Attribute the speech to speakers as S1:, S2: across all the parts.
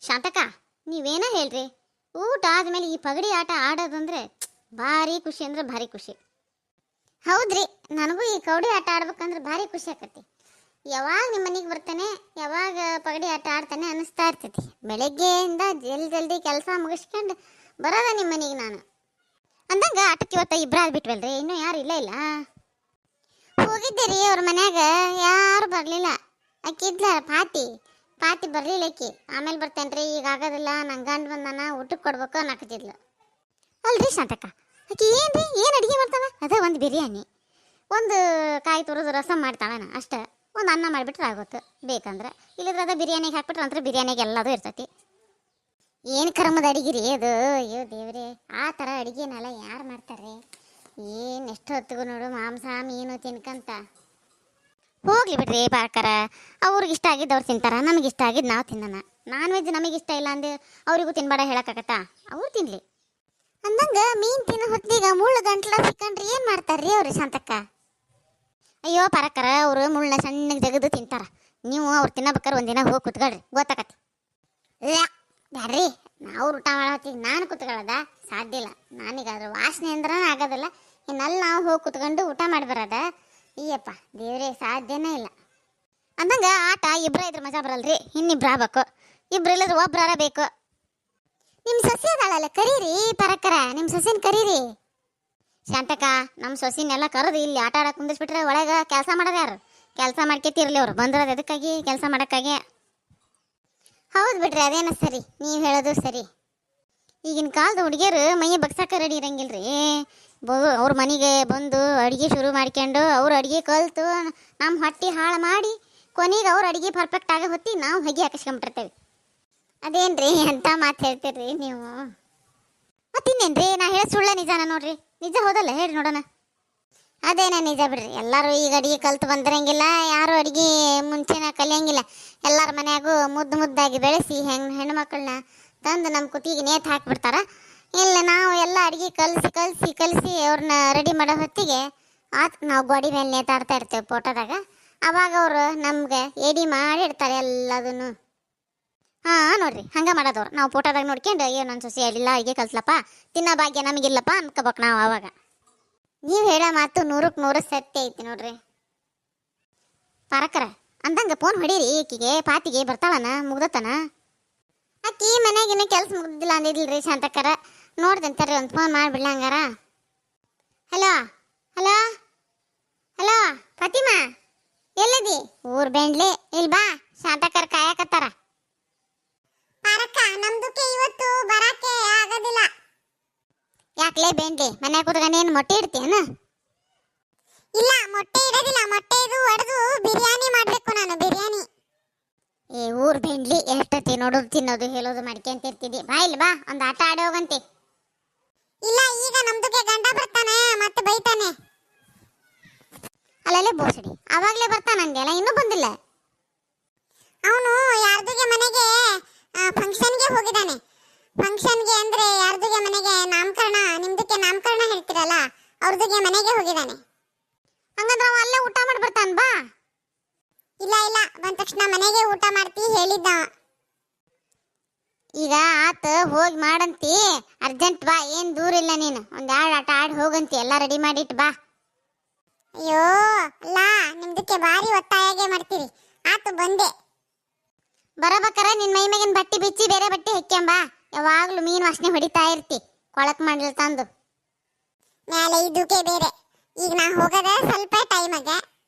S1: ಶಾಂತಕ, ನೀವೇನ ಹೇಳ್ರಿ, ಊಟ ಆದ್ಮೇಲೆ ಈ ಪಗಡಿ ಆಟ ಆಡೋದಂದ್ರೆ ಭಾರಿ ಖುಷಿ ಅಂದ್ರೆ ಭಾರಿ ಖುಷಿ. ಹೌದ್ರಿ, ನನಗೂ ಈ ಕೌಡಿ ಆಟ ಆಡ್ಬೇಕಂದ್ರೆ ಭಾರಿ ಖುಷಿ ಆಕತಿ. ಯಾವಾಗ ನಿಮ್ಮ ಮನೆಗೆ ಬರ್ತೇನೆ, ಯಾವಾಗ ಪಗಡಿ ಆಟ ಆಡ್ತಾನೆ ಅನಿಸ್ತಾ ಇರ್ತೈತಿ. ಬೆಳಗ್ಗೆಯಿಂದ ಜಲ್ದಿ ಕೆಲಸ ಮುಗಿಸ್ಕೊಂಡು ಬರೋದ ನಿಮ್ಮ ಮನೆಗೆ ನಾನು. ಅಂದಂಗ ಆಟಕ್ಕೆ ಇವತ್ತ ಇಬ್ಬರಾದ್ ಬಿಟ್ವಲ್ರಿ, ಇನ್ನೂ ಯಾರು ಇಲ್ಲ ಇಲ್ಲ. ಹೋಗಿದ್ದೆ ರೀ ಅವ್ರ ಮನ್ಯಾಗ, ಯಾರು ಬರಲಿಲ್ಲ. ಅಕ್ಕಿದ್ಲ ಪಾತಿ ಬರಲಿಲ್ಲ ಅಕ್ಕಿ. ಆಮೇಲೆ ಬರ್ತೇನ್ರಿ, ಈಗ ಆಗೋದಿಲ್ಲ, ನಂಗೆ ಗಂಡು ಬಂದಾನ, ಊಟಕ್ಕೆ ಕೊಡ್ಬೇಕು ಅನ್ನಕತ್ತಿದ್ಲು. ಅಲ್ರಿ ಶಾಂತಕ್ಕ, ಆಕಿ ಏನು ಅಡುಗೆ ಮಾಡ್ತಾಳ? ಅದ ಒಂದು ಬಿರಿಯಾನಿ, ಒಂದು ಕಾಯಿ ತುರಿದು ರಸಂ ಮಾಡ್ತಾಳನ ಅಷ್ಟೇ. ಒಂದು ಅನ್ನ ಮಾಡಿಬಿಟ್ರೆ ಆಗುತ್ತೆ ಬೇಕಂದ್ರೆ. ಇಲ್ಲದ್ರೆ ಅದ ಬಿರಿಯಾನಿಗೆ ಹಾಕ್ಬಿಟ್ರೆ ಅಂದ್ರೆ ಬಿರಿಯಾನಿಗೆ ಎಲ್ಲದೂ ಇರ್ತೈತಿ. ಏನು ಕರ್ಮದ ಅಡಿಗೆ ಅದು, ಅಯ್ಯೋ ದೇವ್ರೆ, ಆ ಥರ ಅಡುಗೆನೆಲ್ಲ ಯಾರು ಮಾಡ್ತಾರೆ? ಏನು ಎಷ್ಟು ಹೊತ್ತಿಗೂ ನೋಡು ಮಾಂಸ ಮೀನು ತಿನ್ಕಂತ. ಹೋಗ್ಲಿ ಬಿಡ್ರಿ ಪಾರ್ಕರ, ಅವ್ರಿಗೆ ಇಷ್ಟ ಆಗಿದ್ದು ಅವ್ರು ತಿಂತಾರ, ನಮಗೆ ಇಷ್ಟ ಆಗಿದ್ದು ನಾವು ತಿನ್ನೋಣ. ನಾನ್ ವೆಜ್ ನಮಗೆ ಇಷ್ಟ ಇಲ್ಲ ಅಂದೆ ಅವರಿಗೂ ತಿನ್ಬೇಡ ಹೇಳಕ್ಕಾಗತ್ತಾ? ಅವ್ರು ತಿನ್ಲಿ. ಅಂದಂಗ ಮೀನು ತಿನ್ನೋ ಹೊತ್ತಿಗೆ ಮುಳ್ಳು ಗಂಟ್ಲ ಸಿಕ್ಕಂಡ್ರಿ ಏನು ಮಾಡ್ತಾರ್ರಿ ಅವ್ರಿ ಶಾಂತಕ್ಕ? ಅಯ್ಯೋ ಪಾರಕ್ಕರ, ಅವರು ಮುಳ್ಳನ್ನ ಸಣ್ಣಗೆ ತೆಗೆದು ತಿಂತಾರ. ನೀವು ಅವ್ರು ತಿನ್ನಬೇಕಾರೆ ಒಂದಿನ ಹೋಗಿ ಕುತ್ಕೊಳ್ರಿ, ಗೊತ್ತಾಕತಿ. ಬ್ಯಾಡ್ರಿ, ನಾವು ಊಟ ಮಾಡತ್ತೀವಿ, ನಾನು ಕುತ್ಕೊಳ್ಳೋದ ಸಾಧ್ಯ ಇಲ್ಲ. ನನಗಾದ್ರೆ ವಾಸನೆ ಅಂದ್ರೆ ಆಗೋದಿಲ್ಲ, ಇನ್ನಲ್ಲಿ ನಾವು ಹೋಗಿ ಕುತ್ಕೊಂಡು ಊಟ ಮಾಡಿ ಬರೋದ? ಅಯ್ಯಪ್ಪ ದೇವ್ರೆ, ಸಾಧ್ಯನೇ ಇಲ್ಲ. ಅಂದಂಗ ಆಟ ಇಬ್ಬರ ಇದ್ರ ಮಜಾ ಬರಲ್ರಿ, ಇನ್ನಿಬ್ರು ಆಗ್ಬೇಕು. ಇಬ್ರು ಇಲ್ಲದ್ರೆ ಒಬ್ರಾರ ಬೇಕು. ನಿಮ್ಮ ಸೊಸೆ ಅದಾಳಲ್ಲ, ಕರೀರಿ ಪರಕ್ಕರ, ನಿಮ್ಮ ಸೊಸೆನ ಕರೀರಿ. ಶಾಂತಕ, ನಮ್ಮ ಸೊಸಿನೆಲ್ಲ ಕರೆದು ಇಲ್ಲಿ ಆಟ ಆಡಕ್ಕೆ ಕುಂದಿಸ್ಬಿಟ್ರೆ ಒಳಗೆ ಕೆಲಸ ಮಾಡೋದು ಯಾರು? ಕೆಲಸ ಮಾಡ್ಕೊತಿರ್ಲಿ, ಅವ್ರು ಬಂದಿರೋದು ಎದಕ್ಕಾಗಿ? ಕೆಲಸ ಮಾಡೋಕ್ಕಾಗಿ. ಹೌದು ಬಿಡ್ರಿ, ಅದೇನ ಸರಿ, ನೀವು ಹೇಳೋದು ಸರಿ. ಈಗಿನ ಕಾಲದ ಹುಡುಗಿಯರು ಮೈಯ ಬಗ್ಸಕ್ಕೆ ರೆಡಿ ಇರಂಗಿಲ್ರಿ. ಅವ್ರ ಮನೆಗೆ ಬಂದು ಅಡುಗೆ ಶುರು ಮಾಡ್ಕೊಂಡು ಅವ್ರು ಅಡುಗೆ ಕಲಿತು ನಮ್ಮ ಹೊಟ್ಟೆ ಹಾಳು ಮಾಡಿ ಕೊನೆಗೆ ಅವ್ರ ಅಡುಗೆ ಪರ್ಫೆಕ್ಟ್ ಆಗೋ ಹೊತ್ತಿ ನಾವು ಹೊಗೆ ಹಾಕಿಸ್ಕೊಂಬಿಟ್ಟಿರ್ತೇವೆ. ಅದೇನ್ರಿ ಅಂತ ಮಾತು ಹೇಳ್ತೀರಿ ನೀವು? ಮತ್ತಿನ್ನೇನ್ರಿ, ನಾ ಹೇಳಿ ಸುಳ್ಳ ನಿಜಾನ ನೋಡ್ರಿ? ನಿಜ ಹೌದಲ್ಲ ಹೇಳಿ ನೋಡೋಣ. ಅದೇನ ನಿಜ ಬಿಡ್ರಿ, ಎಲ್ಲರೂ ಈಗ ಅಡುಗೆ ಕಲ್ತು ಬಂದಿರಂಗಿಲ್ಲ, ಯಾರು ಅಡುಗೆ ಮುಂಚೆನ ಕಲಿಯಂಗಿಲ್ಲ. ಎಲ್ಲರ ಮನ್ಯಾಗೂ ಮುದ್ದಾಗಿ ಬೆಳೆಸಿ ಹೆಣ್ಣು ಮಕ್ಕಳನ್ನ ತಂದು ನಮ್ಮ ಕುತ್ತಿಗೆ ನೇತು ಹಾಕಿಬಿಡ್ತಾರ. ಇಲ್ಲ, ನಾವು ಎಲ್ಲ ಅಡುಗೆ ಕಲಿಸಿ ಅವ್ರನ್ನ ರೆಡಿ ಮಾಡೋ ಹೊತ್ತಿಗೆ ನಾವು ಗೋಡಿ ಮೇಲೆ ನೇತಾಡ್ತಾ ಇರ್ತೇವೆ ಫೋಟೋದಾಗ. ಅವಾಗ ಅವರು ನಮ್ಗೆ ಎಡಿ ಮಾಡಿಡ್ತಾರೆ ಎಲ್ಲದನ್ನು. ಹಾಂ ನೋಡ್ರಿ, ಹಂಗೆ ಮಾಡೋದವ್ರು. ನಾವು ಫೋಟೋದಾಗ ನೋಡ್ಕೊಂಡು ಅಯ್ಯೋ ನನ್ನ ಸೊಸೆ ಅಲ್ಲಿಲ್ಲ, ಅಡುಗೆ ಕಲ್ಸಲಪ್ಪ, ತಿನ್ನೋ ಭಾಗ್ಯ ನಮಗಿಲ್ಲಪ್ಪ ಅನ್ಕೋಬೇಕು ನಾವು. ಅವಾಗ ನೀವು ಹೇಳೋ ಮಾತು 100ಕ್ಕೆ 100 ಸತ್ಯ ಐತಿ ನೋಡ್ರಿ ಪರಕರ. ಅಂದಂಗೆ ಫೋನ್ ಹೊಡೀರಿ ಈಕಿಗೆ, ಪಾತಿಗೆ ಬರ್ತಾಳನ, ಮುಗ್ದತನ. ಆಕಿ ಮನ್ಯಾಗಿನ ಕೆಲಸ ಮುಗ್ದಿಲ್ಲ ಅಂದಿದ್ಲ್ರಿ ಶಾಂತಕ್ಕರ. ನೋಡ್ದಂತಾರೆ, ಒಂದು ಫೋನ್ ಮಾಡಿಬಿಡ್ಲ ಹಂಗಾರ. ಹಲೋ ಹಲೋ ಹಲೋ ಫಾತಿಮಾ, ಎಲ್ಲದಿ? ಊರ್ ಬೆಂಡ್ಲಿ, ಇಲ್ಲಿ ಬಾ, ಶಾಂತಕ್ಕರ ಕಾಯಕತ್ತಾರ. ಪಾರಕ್ಕ, ನಮ್ದಕ್ಕೆ ಇವತ್ತು ಬರಾಕೆ ಆಗೋದಿಲ್ಲ. ಯಾಕ್ಲೇ ಬೆಂಡ್ಲಿ, ಮನ್ಯಾಗ ಕೂತ್ಕೊಂಡು ಏನು ಮೊಟ್ಟೆ ಇಡ್ತೀಯನ? ಇಲ್ಲ, ಮೊಟ್ಟೆ ಇಡೋದಿಲ್ಲ, ಮೊಟ್ಟೆ ಇದು ಒಡೆದು ಬಿರಿಯಾನಿ ಮಾಡಬೇಕು ನಾನು, ಬಿರಿಯಾನಿ. ಏ ಊರ್ ಬೆಂಡ್ಲಿ, ಎಷ್ಟೊತ್ತಿ ನೋಡೋದು ತಿನ್ನೋದು ಹೇಳೋದು ಮಾಡ್ಕೊಂತಿರ್ತಿದ್ದಿ. ಬಾ ಇಲ್ಲಿ ಬಾ, ಒಂದು ಆಟ ಆಡಿ ಹೋಗಂತೆ. ಇಲ್ಲ, ಈಗ ನಮ್ದಕ್ಕೆ ಗಂಡ ಬರ್ತಾನೆ, ಮತ್ತೆ ಬೈತಾನೆ. ಅಲ್ಲಲ್ಲೇ ಬೋಸಡಿ, ಅವಾಗಲೇ ಬರ್ತಾನಂದೆಲ್ಲ, ಇನ್ನೂ ಬಂದಿಲ್ಲ. ಅವನು ಯಾರ್ದುಗೆ ಮನೆಗೆ ಫಂಕ್ಷನ್ಗೆ ಹೋಗಿದ್ದಾನೆ. ಫಂಕ್ಷನ್ಗೆ ಅಂದ್ರೆ ಯಾರ್ದುಗೆ ಮನೆಗೆ ನಾಮಕರಣ, ನಿಮ್ದಕ್ಕೆ ನಾಮಕರಣ ಹೇಳ್ತಿರಲ್ಲ, ಅವ್ರದುಗೆ ಮನೆಗೆ ಹೋಗಿದ್ದಾನೆ. ಹಂಗಂದ್ರೆ ಅವ ಅಲ್ಲೇ ಊಟ ಮಾಡಿ ಬರ್ತಾನ. ಬಾ. ಇಲ್ಲ ಬಂದ ತಕ್ಷಣ ಮನೆಗೆ ಊಟ ಮಾಡ್ತಿ ಹೇಳಿದ್ದ. ಈಗ ಆತ ಹೋಗಿ ಮಾಡಂತಿ, ಅರ್ಜೆಂಟ್ ಬಾ, ಏನು ದೂರ ಇಲ್ಲ ನೀನು. ಒಂದು ಆಟ ಆಡಿ ಹೋಗಂತಿ, ಎಲ್ಲ ರೆಡಿ ಮಾಡಿಟ್ಟು ಬಾ. ಅಯ್ಯೋ ಅಲ್ಲ, ನಿಮ್ದಕ್ಕೆ ಭಾರಿ ಒತ್ತಾಯಾಗೆ ಮಾಡ್ತೀರಿ. ಆತು ಬಂದೆ. ಬರಬೇಕಾರ ನಿನ್ನ ಮೈ ಮೇಗಿನ ಬಟ್ಟೆ ಬಿಚ್ಚಿ ಬೇರೆ ಬಟ್ಟೆ ಹೆಕ್ಕೆಂಬಾ. ಯಾವಾಗಲೂ ಮೀನು ವಾಸನೆ ಹೊಡಿತಾ ಇರ್ತಿ, ಕೊಳಕ್ ಮಾಡಿಲ್ಲ ತಂದು ಮೇಲೆ. ಇದಕ್ಕೆ ಬೇರೆ, ಈಗ ನಾ ಹೋಗದ ಸ್ವಲ್ಪ ಟೈಮಾಗೆ,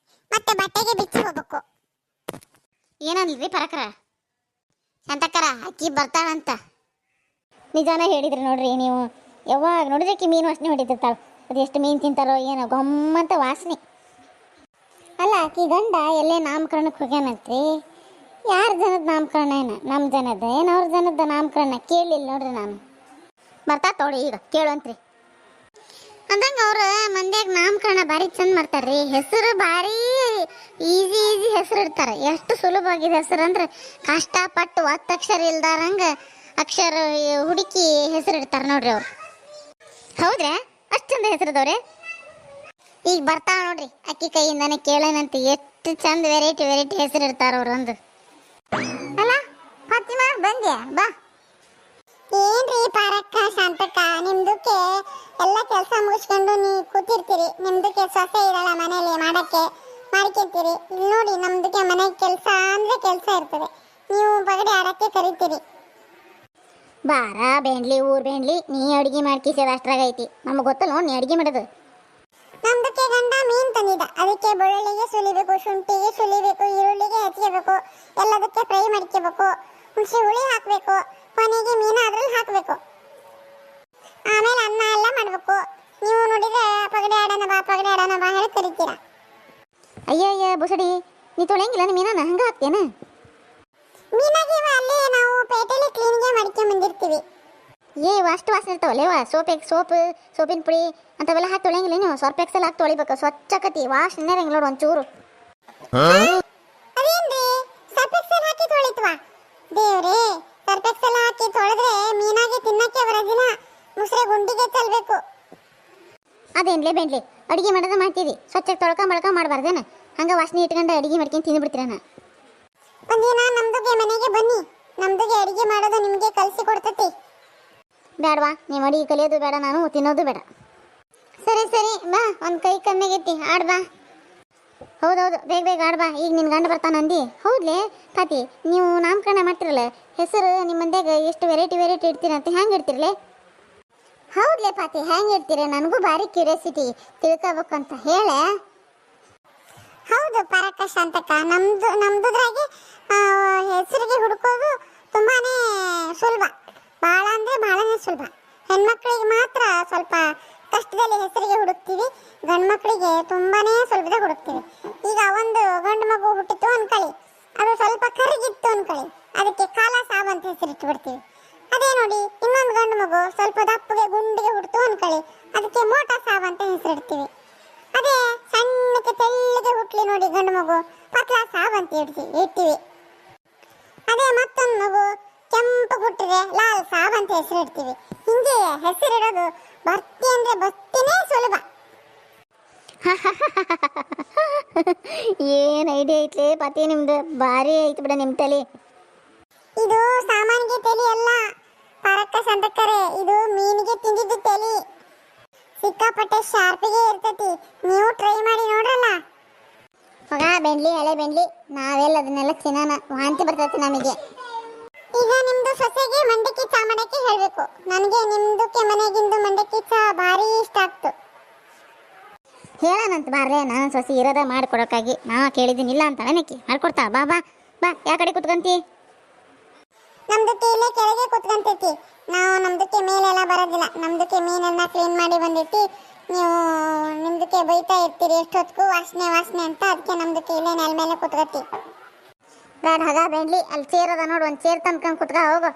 S1: ಮತ್ತೆ ಬಟ್ಟೆಗೆ ಬಿಚ್ಚಿ ಹೋಗ್ಬೇಕು. ಏನನ್ರಿ ಪರಕರ? ಶಾಂತಕ್ಕರ, ಅಕ್ಕಿ ಬರ್ತಾಳಂತ. ನಿಜಾನ ಹೇಳಿದ್ರಿ ನೋಡ್ರಿ ನೀವು. ಯಾವಾಗ ನೋಡಿದ್ರಕ್ಕಿ ಮೀನು ವಾಸನೆ ಹೊಡಿತಿರ್ತಾಳೆ. ಅದು ಎಷ್ಟು ಮೀನು ತಿಂತಾರೋ ಏನೋ, ಗಮ್ಮಂತ ವಾಸನೆ. ಅಲ್ಲ, ಆಕಿ ಗಂಡ ಎಲ್ಲೇ ನಾಮಕರಣಕ್ಕೆ ಹೋಗ್ಯಾನಂತ್ರಿ. ಯಾರ ಜನದ ನಾಮಕರಣ ಏನ? ನಮ್ಮ ಜನದ ಏನು ಅವ್ರ ಜನದ ನಾಮಕರಣ? ಕೇಳಿಲ್ಲ ನೋಡ್ರಿ ನಾನು. ಬರ್ತಾ ತೋಡಿ ಈಗ ಕೇಳುವಂತ್ರಿ. ಅಂದಂಗೆ ಅವ್ರ ಮಂದ್ಯಾಗ ನಾಮಕರಣ ಭಾರಿ ಚಂದ ಮಾಡ್ತಾರ್ರಿ. ಹೆಸರು ಭಾರಿ ಈಸಿ ಹೆಸರು ಇಡ್ತಾರೆ. ಎಷ್ಟು ಸುಲಭವಾಗಿದೆ ಹೆಸರು ಅಂದ್ರೆ, ಕಷ್ಟಪಟ್ಟು 10 ಅಕ್ಷರ ಇಲ್ದಾರಂಗೆ ಅಕ್ಷರ ಹುಡುಕಿ ಹೆಸರು ಇಡ್ತಾರೆ ನೋಡ್ರಿ ಅವ್ರು. ಹೌದ್ರಾ? ಅಷ್ಟು ಚಂದ ಹೆಸರದವ್ರೆ. ಈಗ ಬರ್ತಾವ ನೋಡ್ರಿ, ಅಕ್ಕಿ ಕೈಯಿಂದಾನೆ ಕೇಳೋಣಂತೆ. ಎಷ್ಟು ಚಂದ ವೆರೈಟಿ ಹೆಸರು ಇಡ್ತಾರ ಅವ್ರು. ಒಂದು ಅಲ್ಲ ಫಾತಿಮಾ, ಬಂದೆ? ಬಂದ್ಯಾ ಬಾ. ಏನ್ರಿ ಪಾರಕ್ಕ ಶಾಂತಕ್ಕ, ನಿಮ್ದಕ್ಕೆ ಎಲ್ಲ ಕೆಲಸ ಮುಗಿಸ್ಕೊಂಡು ನೀವು ಕೂತಿರ್ತೀರಿ. ನಿಮ್ದಕ್ಕೆ ಸೊಸೆ ಇರಲ್ಲ ಮನೇಲಿ ಮಾಡಕ್ಕೆ, ಮಾಡ್ಕೊತೀರಿ. ಇಲ್ಲಿ ನೋಡಿ ನಮ್ದಕ್ಕೆ ಮನೆ ಕೆಲಸ ಅಂದ್ರೆ ಕೆಲಸ ಇರ್ತದೆ, ನೀವು ಪಗಡೆ ಆಡಕ್ಕೆ ಕರಿತೀರಿ. ಬಾರ ಬೇಂಡ್ಲಿ ಊರ್ ಬೇಂಡ್ಲಿ, ನೀ ಅಡಿಗೆ ಮಾಡ್ಕಿಸೋದು ಅಷ್ಟ್ರಾಗೈತಿ. ನಮ್ಗೆ ಗೊತ್ತಲ್ಲ ನೋಡಿ ನೀ ಅಡಿಗೆ ಮಾಡೋದು. ನಮ್ದಕ್ಕೆ ಗಂಡ ಮೀನ್ ತಂದಿದ್ದ, ಅದಕ್ಕೆ ಬೆಳ್ಳುಳ್ಳಿಗೆ ಸುಲಿಬೇಕು, ಶುಂಠಿಗೆ ಸುಲಿಬೇಕು, ಈರುಳ್ಳಿಗೆ ಹೆಚ್ಚಿಬೇಕು, ಎಲ್ಲದಕ್ಕೆ ಫ್ರೈ ಮಾಡ್ಕೋಬೇಕು, ಹುಣಸೆ ಹುಳಿ ಹಾಕಬೇಕು, ಕೊನೆಗೆ ಮೀನು ಅದ್ರಲ್ಲಿ ಹಾಕಬೇಕು, ಆಮೇಲೆ ಅನ್ನ ಎಲ್ಲ ಮಾಡಬೇಕು. ನೀವು ನೋಡಿದ್ರೆ ಪಗಡೆ ಆಡೋಣ ಬಾ ಪಗಡೆ ಆಡೋಣ ಬಾ ಹೇಳಿ ಕರಿತೀರಾ. ಅಯ್ಯಯ್ಯ ಬುಸಡಿ, ನೀ ತೊಳೆಯಂಗಿಲ್ಲ ಮೀನನ್ನ ಹಂಗ ಹಾಕ್ತೇನ? ಮೀನಾಗಿ ಅಲ್ಲೇ ನಾವು ಪೇಟೆಲಿ ಕ್ಲೀನ್ಗೆ ಮಾಡ್ಕೊಂಡ್ ಬಂದಿರ್ತೀವಿ. ಅಷ್ಟು ವಾಸನೆ ಇರ್ತಾವಲ್ಲೇವ, ಸೋಪಿನ ಪುಡಿ ಅಂತವೆಲ್ಲ ಹಾಕಿ ತೊಳೆಯಂಗಿಲ್ಲ ನೀವು? ಸರ್ಫ್ ಎಕ್ಸೆಲ್ ಹಾಕಿ ತೊಳಿಬೇಕು, ಸ್ವಚ್ಛಕತಿ ವಾಸನೆ ಇರಂಗಿಲ್ಲ ನೋಡು ಒಂಚೂರು. ಅದೇನ್ರಿ ಸರ್ಫ್ ಎಕ್ಸೆಲ್ ಹಾಕಿ ತೊಳಿತ್ವಾ? ದೇವ್ರೇ, ಸರ್ಫ್ ಎಕ್ಸೆಲ್ ಹಾಕಿ ತೊಳೆದ್ರೆ ಮೀನಾಗಿ ತಿನ್ನಕ್ಕೆ ಬರೋದಿಲ್ಲ, ಮುಸ್ರೆ ಗುಂಡಿಗೆ ಚೆಲ್ಬೇಕು. ಅದೇನ್ಲೇ ಬೆಂಡ್ಲಿ, ಅಡಿಗೆ ಮಾಡೋದು ಮಾಡ್ತೀವಿ, ಸ್ವಚ್ಛ ತೊಳ್ಕ ಮಾಡಬಾರ್ದೇನ? ಹಂಗ ವಾಸನೆ ಇಟ್ಕೊಂಡು ಅಡಿಗೆ ಮಾಡ್ಕೊಂಡು ತಿಂದ್ಬಿಡ್ತೀರನ? ಒಂದಿನ ನಮ್ದುಗೆ ಮನೆಗೆ ಬನ್ನಿ, ನಮ್ದುಗೆ ಅಡಿಗೆ ಮಾಡೋದು ನಿಮಗೆ ಕಲಿಸಿ ಕೊಡ್ತತಿ. ಬೇಡವಾ, ನೀವು ಅಡಿಗೆ ಕಲಿಯೋದು ಬೇಡ, ನಾನು ತಿನ್ನೋದು ಬೇಡ. ಸರಿ ಬಾ, ಒಂದು ಕೈ ಕಮ್ಮಿಗೈತಿ, ಆಡ್ಬಾ. ಹೌದೌದು, ಬೇಗ ಆಡ್ಬಾ. ಈಗ ನಿನ್ನ ಗಂಡ ಬರ್ತಾನಂದಿ. ಹೌದ್ಲೇ ಪಾತಿ, ನೀವು ನಾಮಕರಣ ಮಾಡ್ತಿರಲ್ಲ, ಹೆಸರು ನಿಮ್ಮ ಮಂದ್ಯಾಗ ಎಷ್ಟು ವೆರೈಟಿ ಇಡ್ತೀರಂತ ಹೆಂಗೆ ಇಡ್ತಿರ್ಲೆ? ಹೌದ್ಲೇ ಪಾತಿ, ಹೆಂಗೆ ಇಡ್ತೀರ? ನನಗೂ ಭಾರಿ ಕ್ಯೂರಿಯಾಸಿಟಿ ತಿಳ್ಕೋಬೇಕಂತ ಹೇಳೆ. ಹೌದು ಪರಕ್ಕ ಶಾಂತಕ್ಕ, ನಮ್ದುದ್ರಾಗೆ ಹೆಸರಿಗೆ ಹುಡುಕೋದು ತುಂಬಾನೇ ಸುಲಭ, ಭಾಳ ಅಂದ್ರೆ ಭಾಳನೇ ಸುಲಭ. ಹೆಣ್ಮಕ್ಳಿಗೆ ಮಾತ್ರ ಸ್ವಲ್ಪ ಕಷ್ಟದಲ್ಲಿ ಹೆಸರಿಗೆ ಹುಡುಕ್ತೀವಿ, ಗಂಡು ಮಕ್ಕಳಿಗೆ ತುಂಬಾನೇ ಸುಲಭದಾಗ ಹುಡುಕ್ತೀವಿ. ಈಗ ಒಂದು ಗಂಡು ಮಗು ಹುಟ್ಟಿತು ಅನ್ಕೊಳ್ಳಿ, ಅದು ಸ್ವಲ್ಪ ಕರಗಿತ್ತು ಅನ್ಕೊಳ್ಳಿ, ಅದಕ್ಕೆ ಕಾಲ ಸಾಬ್ ಅಂತ ಹೆಸರಿಟ್ಟು ಬಿಡ್ತೀವಿ. ಅದೇ ನೋಡಿ ಇನ್ನೊಂದು ಗಂಡು ಮಗು ಸ್ವಲ್ಪ ದಪ್ಪಗೆ ಗುಂಡಿಗೆ ಹುಟ್ಟಿತು ಅನ್ಕೊಳ್ಳಿ, ಅದಕ್ಕೆ ಮೋಟಾ ಸಾಬ್ ಅಂತ ಹೆಸರಿಡ್ತೀವಿ. ಅದೇ ಸಣ್ಣಕ್ಕೆ ತೆಳ್ಳಗೆ ಹುಟ್ಲಿ ನೋಡಿ ಗಂಡು ಮಗು, ಪತ್ಲಾ ಸಾಬ್ ಅಂತ ಇಡ್ತೀವಿ. ಅದೇ ಮತ್ತೊಂದು ಮಗು ಕೆಂಪು ಹುಟ್ಟಿದ್ರೆ ಲಾಲ್ ಸಾಬ್ ಅಂತ ಹೆಸರಿಡ್ತೀವಿ. ಹಿಂಗೆ ಹೆಸರಿಡೋದು ಬರ್ತಿ ಅಂದ್ರೆ ಬರ್ತಿನೇ ಸುಲಭ. ಏನ್ ಐಡಿಯಾ ಐತ್ಲೇ ಪತಿ ನಿಮ್ದು, ಭಾರಿ ಐತಿ ಬಿಡ ನಿಮ್ ತಲೆ. ಇದು ಸಾಮಾನ್ಯ ತಲೆ ಅಲ್ಲ ಪರಕ್ಕ ಸಂತಕ್ಕರೆ, ಇದು ಮೀನಿಗೆ ತಿಂದಿದ್ದು ತಲೆ. ಸಿಕ್ಕಾಪಟ್ಟೆ ಶಾರ್ಪಿಗೆ ಇರ್ತತಿ, ನೀವು ಟ್ರೈ ಮಾಡಿ ನೋಡ್ರಲ್ಲ. ಮಗ ಬೆಂಡ್ಲಿ, ಹಳೆ ಬೆಂಡ್ಲಿ, ನಾವೆಲ್ಲ ಅದನ್ನೆಲ್ಲ ತಿನ್ನೋಣ, ವಾಂತಿ ಬರ್ತೈತಿ ನಮಗೆ. ಈಗ ನಿಮ್ದು ಸೊಸೆಗೆ ಮಂಡಕ್ಕಿ ಚಾ ಮಾಡಕ್ಕೆ ಹೇಳ್ಬೇಕು. ನನಗೆ ನಿಮ್ದಕ್ಕೆ ಮನೆಗಿಂದು ಮಂಡಕ್ಕಿ ಚಾ ಭಾರಿ ಇಷ್ಟ ಆಗ್ತು. ಹೇಳೋಣಂತ ಬಾರ್ರೆ, ನಾನು ಸೊಸೆ ಇರೋದ ಮಾಡ್ಕೊಡೋಕ್ಕಾಗಿ ನಾ ಕೇಳಿದ್ದೀನಿ, ಇಲ್ಲ ಅಂತ ನನಕ್ಕೆ ಮಾಡ್ಕೊಡ್ತಾ. ಬಾ ಬಾ ಬಾ, ಯಾವ ಕಡೆ ಕುತ್ಕೊಂತಿ? ನಮ್ದಕ್ಕೆ ಇಲ್ಲೇ ಕೆಳಗೆ ಕುತ್ಕೊಂತೈತಿ. ನಾವು ನಮ್ದಕ್ಕೆ ಮೇಲೆಲ್ಲ ಬರೋದಿಲ್ಲ, ನಮ್ದಕ್ಕೆ ಮೀನೆಲ್ಲ ಕ್ಲೀನ್ ಮಾಡಿ ಬಂದೈತಿ. ನೀವು ನಿಮ್ದಕ್ಕೆ ಬೈತಾ ಇರ್ತೀರಿ ಎಷ್ಟೊತ್ತಿಗೂ ವಾಸನೆ ಅಂತ, ಅದಕ್ಕೆ ನಮ್ದಕ್ಕೆ ಇಲ್ಲೇ ನೆಲ ಮೇಲೆ ಕುತ್ಕತಿ. ಬೇಡ ಹಾಗ ಬೆಂಡ್ಲಿ, ಅಲ್ಲಿ ಚೇರ್ ಅದ ನೋಡು, ಒಂದು ಚೇರ್ ತಂದ್ಕೊಂಡು ಕುತ್ಕ ಹೋಗು.